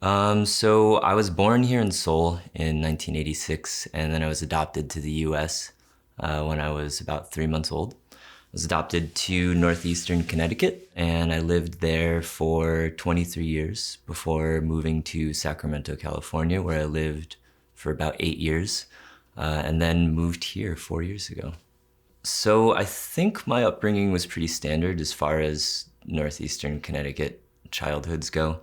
So I was born here in Seoul in 1986, and then I was adopted to the US when I was about 3 months old. I was adopted to Northeastern Connecticut, and I lived there for 23 years before moving to Sacramento, California, where I lived for about 8 years, and then moved here 4 years ago. So I think my upbringing was pretty standard as far as Northeastern Connecticut childhoods go.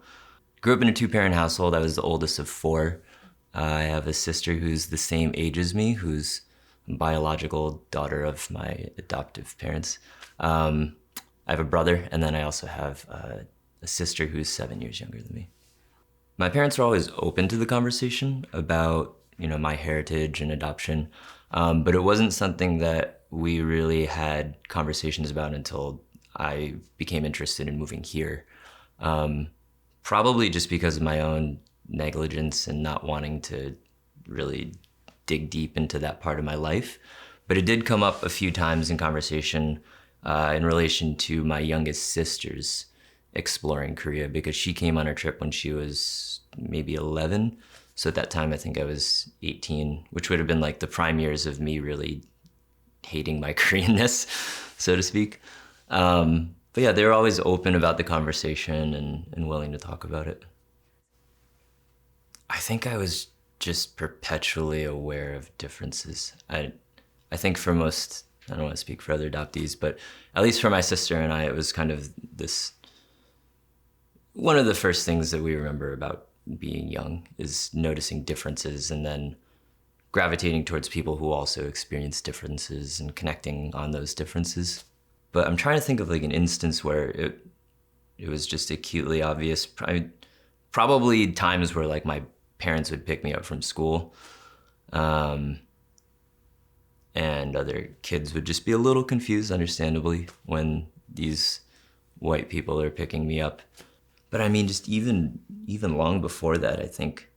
Grew up in a two-parent household. I was the oldest of four. I have a sister who's the same age as me, who's a biological daughter of my adoptive parents. I have a brother, and then I also have a sister who's 7 years younger than me. My parents were always open to the conversation about, my heritage and adoption, but it wasn't something that we really had conversations about until I became interested in moving here. Probably just because of my own negligence and not wanting to really dig deep into that part of my life. But it did come up a few times in conversation in relation to my youngest sister's exploring Korea, because she came on her trip when she was maybe 11. So at that time, I think I was 18, which would have been like the prime years of me really hating my Koreanness, so to speak. But yeah, they were always open about the conversation and willing to talk about it. I think I was just perpetually aware of differences. I think for most, I don't want to speak for other adoptees, but at least for my sister and I, it was kind of one of the first things that we remember about being young is noticing differences and then gravitating towards people who also experience differences and connecting on those differences. But I'm trying to think of like an instance where it was just acutely obvious. Probably times where like my parents would pick me up from school, and other kids would just be a little confused, understandably, when these white people are picking me up. But I mean, just even long before that, I think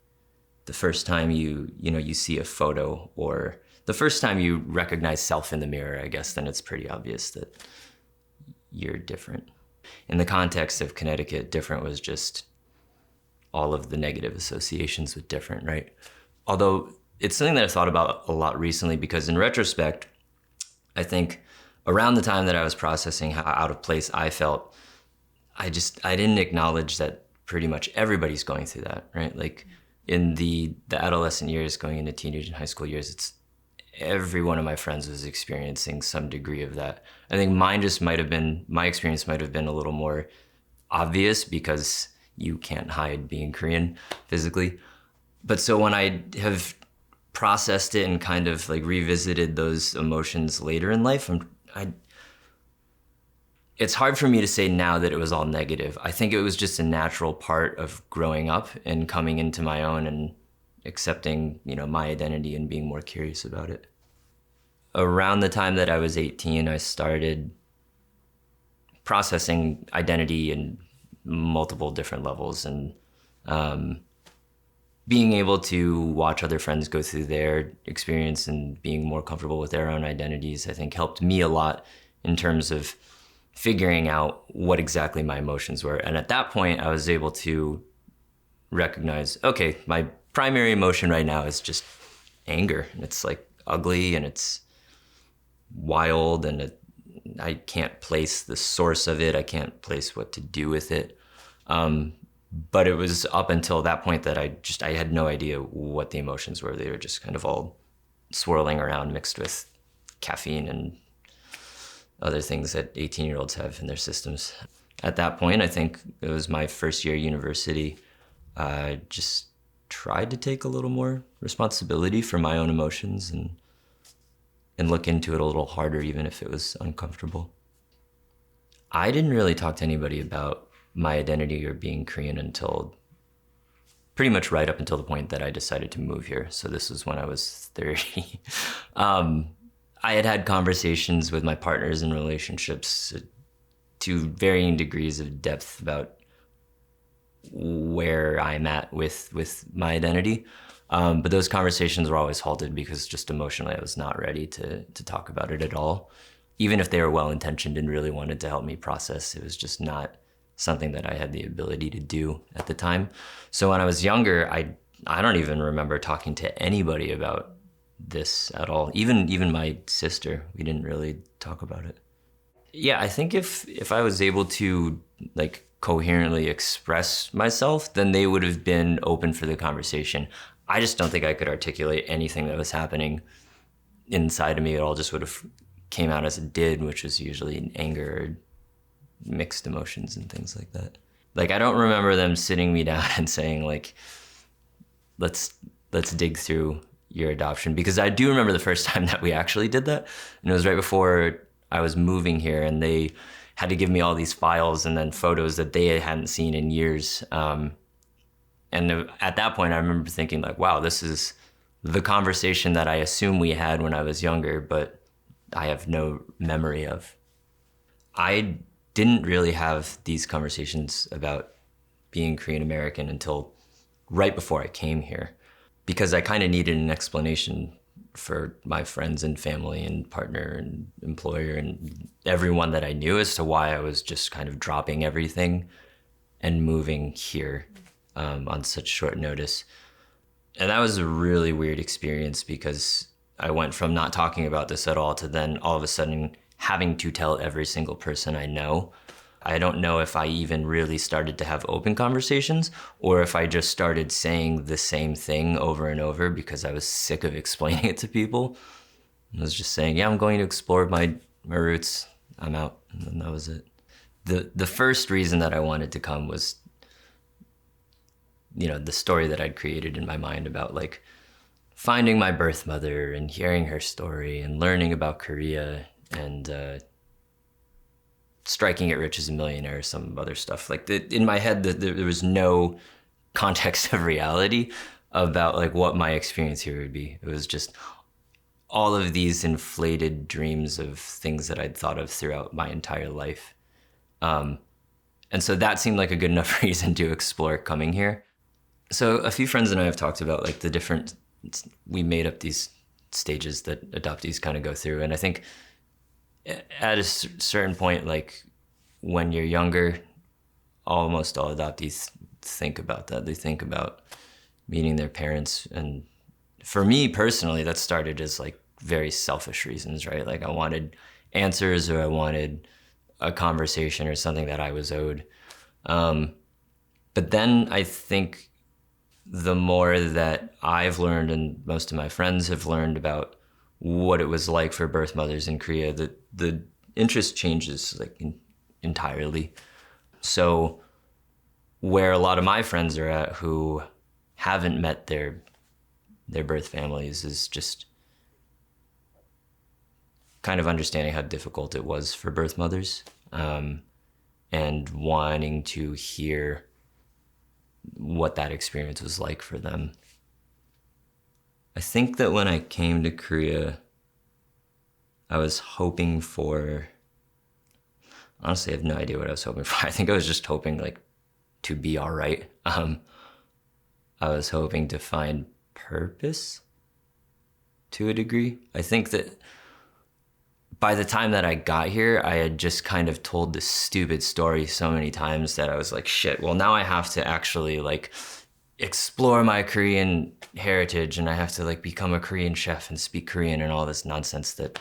the first time you see a photo, or the first time you recognize self in the mirror, I guess, then it's pretty obvious that you're different. In the context of Connecticut, different was just all of the negative associations with different, right? Although it's something that I've thought about a lot recently, because in retrospect, I think around the time that I was processing how out of place I felt, I didn't acknowledge that pretty much everybody's going through that, right? Like in the adolescent years, going into teenage and high school years, every one of my friends was experiencing some degree of that. I think my experience might have been a little more obvious because you can't hide being Korean physically. But so when I have processed it and kind of like revisited those emotions later in life, it's hard for me to say now that it was all negative. I think it was just a natural part of growing up and coming into my own and accepting, my identity and being more curious about it. Around the time that I was 18, I started processing identity in multiple different levels, and being able to watch other friends go through their experience and being more comfortable with their own identities, I think helped me a lot in terms of figuring out what exactly my emotions were. And at that point, I was able to recognize, okay, my primary emotion right now is just anger. It's like ugly and it's wild, and I can't place the source of it. I can't place what to do with it. But it was up until that point that I had no idea what the emotions were. They were just kind of all swirling around, mixed with caffeine and other things that 18-year-olds have in their systems. At that point, I think it was my first year at university. I just tried to take a little more responsibility for my own emotions and look into it a little harder, even if it was uncomfortable. I didn't really talk to anybody about my identity or being Korean until pretty much right up until the point that I decided to move here. So this was when I was 30. I had conversations with my partners in relationships to varying degrees of depth about where I'm at with my identity. But those conversations were always halted because just emotionally I was not ready to talk about it at all. Even if they were well-intentioned and really wanted to help me process, it was just not something that I had the ability to do at the time. So when I was younger, I don't even remember talking to anybody about this at all. Even my sister, we didn't really talk about it. Yeah, I think if I was able to like coherently express myself, then they would have been open for the conversation. I just don't think I could articulate anything that was happening inside of me. It all just would have came out as it did, which was usually anger or mixed emotions and things like that. Like I don't remember them sitting me down and saying like, let's dig through your adoption, because I do remember the first time that we actually did that, and it was right before I was moving here, and they had to give me all these files and then photos that they hadn't seen in years. And at that point, I remember thinking like, wow, this is the conversation that I assume we had when I was younger, but I have no memory of. I didn't really have these conversations about being Korean American until right before I came here, because I kind of needed an explanation for my friends and family and partner and employer and everyone that I knew as to why I was just kind of dropping everything and moving here on such short notice. And that was a really weird experience, because I went from not talking about this at all to then all of a sudden having to tell every single person I know. I don't know if I even really started to have open conversations, or if I just started saying the same thing over and over because I was sick of explaining it to people. I was just saying, yeah, I'm going to explore my roots. I'm out. And that was it. The first reason that I wanted to come was, you know, the story that I'd created in my mind about like finding my birth mother and hearing her story and learning about Korea and striking it rich as a millionaire or some other stuff. Like in my head, there was no context of reality about like what my experience here would be. It was just all of these inflated dreams of things that I'd thought of throughout my entire life. And so that seemed like a good enough reason to explore coming here. So a few friends and I have talked about like the different, we made up these stages that adoptees kind of go through. And I think at a certain point, like when you're younger, almost all adoptees think about that. They think about meeting their parents. And for me personally, that started as like very selfish reasons, right? Like I wanted answers, or I wanted a conversation or something that I was owed. But then I think the more that I've learned and most of my friends have learned about what it was like for birth mothers in Korea, the interest changes like entirely. So where a lot of my friends are at who haven't met their birth families is just kind of understanding how difficult it was for birth mothers, and wanting to hear what that experience was like for them. I think that when I came to Korea, I was hoping for, honestly, I have no idea what I was hoping for. I think I was just hoping like to be all right. I was hoping to find purpose to a degree. I think that by the time that I got here, I had just kind of told this stupid story so many times that I was like, shit, well, now I have to actually like explore my Korean heritage, and I have to like become a Korean chef and speak Korean and all this nonsense that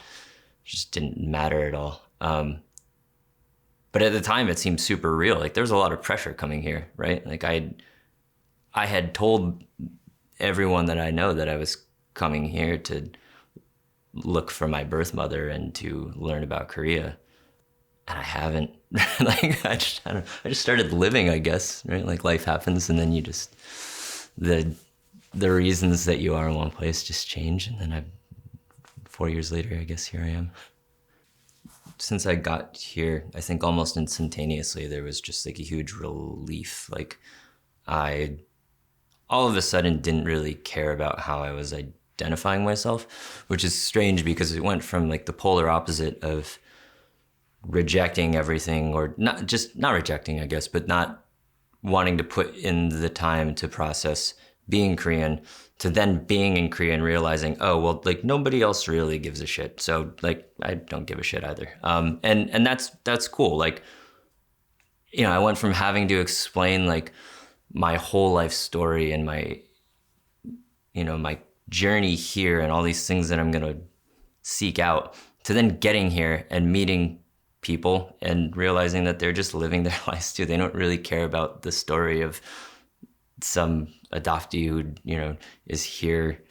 just didn't matter at all. But at the time it seemed super real. Like there was a lot of pressure coming here, right? Like I had told everyone that I know that I was coming here to look for my birth mother and to learn about Korea. And I haven't. Like I just started living, I guess, right? Like life happens, and then you just, the reasons that you are in one place just change. And then 4 years later, I guess here I am. Since I got here, I think almost instantaneously, there was just like a huge relief. Like I all of a sudden didn't really care about how I was identifying myself, which is strange because it went from like the polar opposite of rejecting everything, or not rejecting, I guess, but not wanting to put in the time to process being Korean, to then being in Korea and realizing, oh, well, like nobody else really gives a shit. So like, I don't give a shit either. And that's cool. Like I went from having to explain like my whole life story and my journey here and all these things that I'm gonna seek out, to then getting here and meeting people and realizing that they're just living their lives too. They don't really care about the story of some adoptee who, is here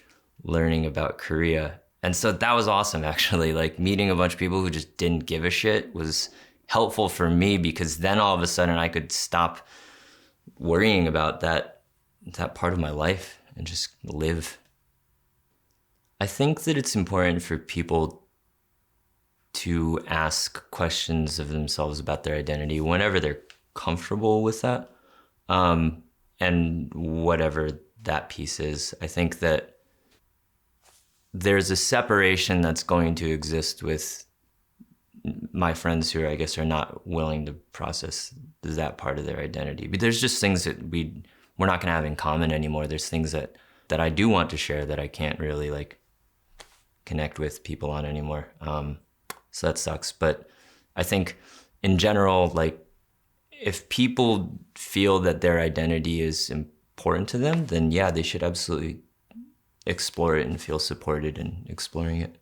learning about Korea. And so that was awesome, actually. Like meeting a bunch of people who just didn't give a shit was helpful for me, because then all of a sudden I could stop worrying about that part of my life and just live. I think that it's important for people to ask questions of themselves about their identity whenever they're comfortable with that, and whatever that piece is. I think that there's a separation that's going to exist with my friends who, I guess, are not willing to process that part of their identity. But there's just things that we're not going to have in common anymore. There's things that I do want to share that I can't really like connect with people on anymore. So that sucks. But I think in general, like if people feel that their identity is important to them, then yeah, they should absolutely explore it and feel supported in exploring it.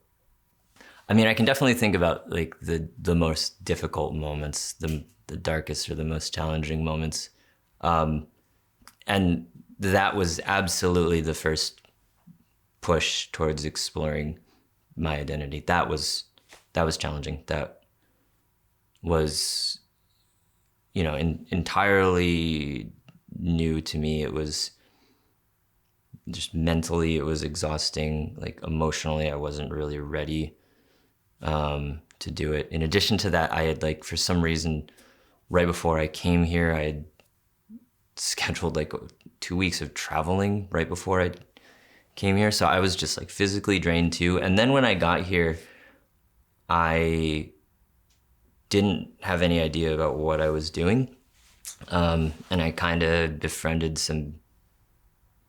I mean, I can definitely think about like the most difficult moments, the darkest or the most challenging moments. And that was absolutely the first push towards exploring my identity. That was challenging. That was, entirely new to me. It was just mentally, it was exhausting. Like emotionally, I wasn't really ready to do it. In addition to that, I had like, for some reason, right before I came here, I had scheduled like 2 weeks of traveling right before I came here. So I was just like physically drained too. And then when I got here, I didn't have any idea about what I was doing. And I kind of befriended some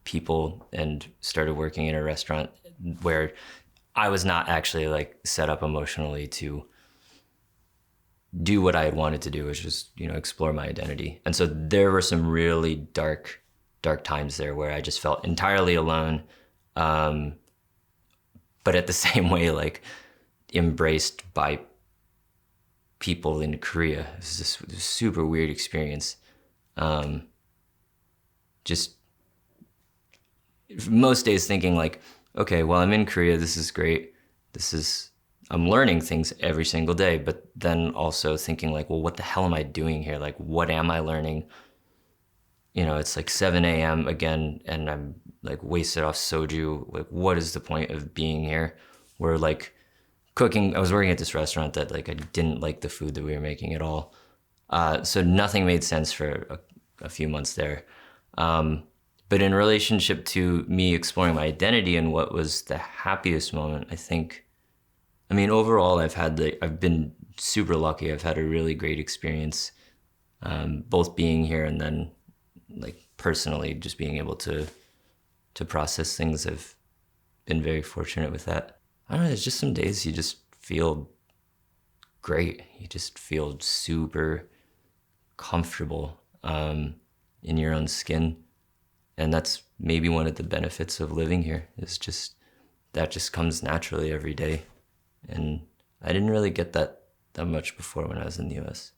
people and started working in a restaurant where I was not actually like set up emotionally to do what I had wanted to do, which was, explore my identity. And so there were some really dark times there where I just felt entirely alone. But at the same way, like embraced by people in Korea. It was this super weird experience. Just most days thinking like, okay, well, I'm in Korea, this is great. I'm learning things every single day, but then also thinking like, well, what the hell am I doing here? Like, what am I learning? It's like 7 a.m. again, and I'm like wasted off soju. Like, what is the point of being here? We're like cooking. I was working at this restaurant that like I didn't like the food that we were making at all. So nothing made sense for a few months there. But in relationship to me exploring my identity and what was the happiest moment, I mean, overall, I've been super lucky. I've had a really great experience, both being here and then like personally just being able to process things. I've been very fortunate with that. I don't know, there's just some days you just feel great. You just feel super comfortable in your own skin. And that's maybe one of the benefits of living here, is just that just comes naturally every day. And I didn't really get that much before when I was in the US.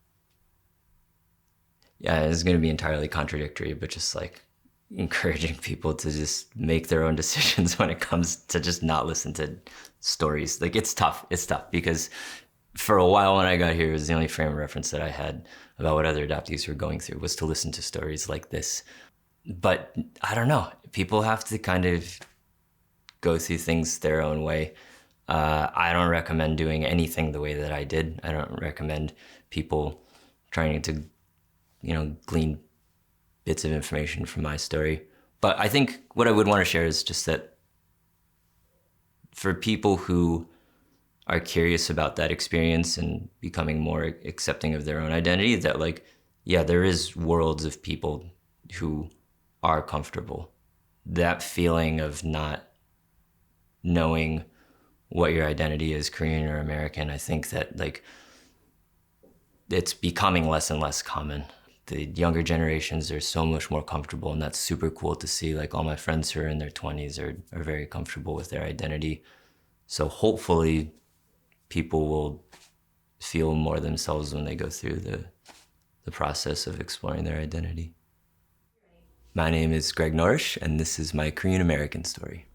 Yeah, it's going to be entirely contradictory, but just like encouraging people to just make their own decisions when it comes to just not listen to stories. Like it's tough because for a while when I got here, it was the only frame of reference that I had about what other adoptees were going through was to listen to stories like this. But I don't know, people have to kind of go through things their own way. I don't recommend doing anything the way that I did. I don't recommend people trying to, glean bits of information from my story. But I think what I would want to share is just that for people who are curious about that experience and becoming more accepting of their own identity, that like, yeah, there is worlds of people who are comfortable. That feeling of not knowing what your identity is, Korean or American, I think that like it's becoming less and less common. the younger generations are so much more comfortable, and that's super cool to see. Like all my friends who are in their 20s are very comfortable with their identity. So hopefully people will feel more themselves when they go through the process of exploring their identity. My name is Greg Norrish, and this is my Korean American story.